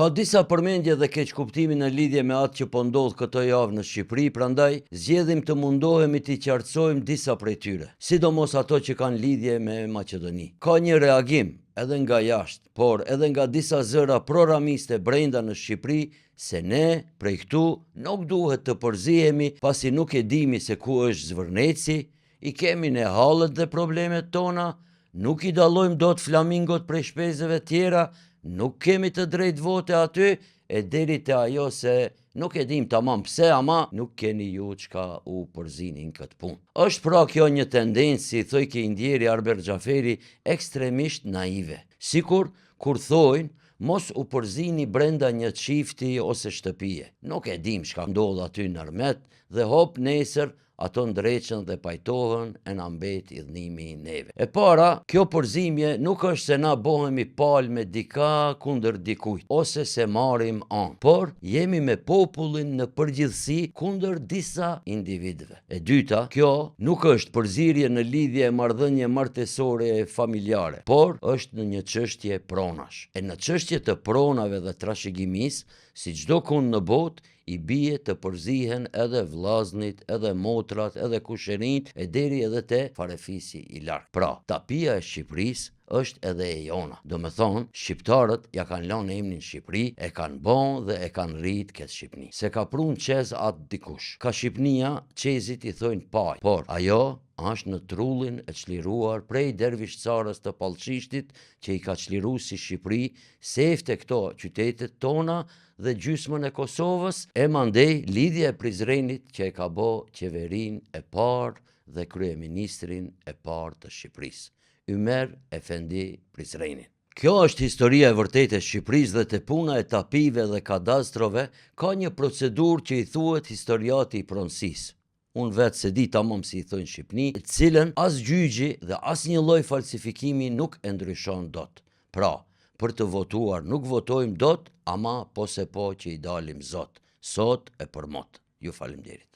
Ka disa përmendje dhe keqkuptimi në lidhje me atë që po ndodh këtë javë në Shqipëri, prandaj zgjedhim të mundohemi të qartësojmë disa prej tyre, sidomos ato që kanë lidhje me Maqedoni. Ka një reagim edhe nga jashtë, por edhe nga disa zëra proramiste brenda në Shqipëri se ne prej këtu nuk duhet të përzihemi pasi nuk e dimi se ku është zvërneci, i kemi ne hallet dhe problemet tona, nuk i dallojmë dot flamingot prej shpezëve tjera, nuk kemi të drejtë vote aty, e deri te ajo se nuk e dim tamam pse, ama nuk keni ju çka u përzinin këtë punë. Është pra kjo një tendencë, si thoj ke ndjeri Arber Xhaferi, ekstremisht naive. Sikur kur thojnë mos u përzini brenda një çifti ose shtëpie. Nuk e dim çka ndodh aty në Ermet dhe hop nesër ato ndreqen dhe pajtohen e na mbet i dhënimi i neve. E para, kjo përzimje nuk është se na bohemi palë me dika kundër dikujt, ose se marim anë, por jemi me popullin në përgjithësi kundër disa individëve. E dyta, kjo nuk është përzirje në lidhje e marrëdhënie martesore e familjare, por është në një çështje pronash. E në çështje të pronave dhe trashëgimisë, si çdo kund në botë, i bie të përzihen edhe vllaznit, edhe motrat, edhe kushërinjt, e deri edhe te farefisi i lartë. Pra, tapia e Shqipërisë është edhe e jona. Do me thonë, shqiptarët ja kanë lanë emrin Shqipëri, e kanë bon dhe e kanë rrit këtë Shqipni. Se ka prun qez atë dikush. Ka Shqipnia, qezit i thojnë paj, por ajo është në trullin e çliruar prej dervish carës të Pallçishtit, që i ka çliru si Shqipëri, sefte këto qytetet tona dhe gjysmën e Kosovës, e mandej lidhja e Prizrenit që e ka bo qeverin e parë dhe kryeministrin e parë të Shqipërisë, Ymer Efendi Prizreni. Kjo është historia e vërtetë e Shqipërisë dhe te puna e tapive dhe kadastrove ka një procedurë që i thuhet historiati i pronësisë. Unë vetë se di tamam si i thojnë Shqipni, cilën as gjyqi dhe as një lloj falsifikimi nuk e ndryshon dot. Pra, për të votuar nuk votojmë dot, ama po se po që i dalim Zot. Sot e për mot. Ju faleminderit.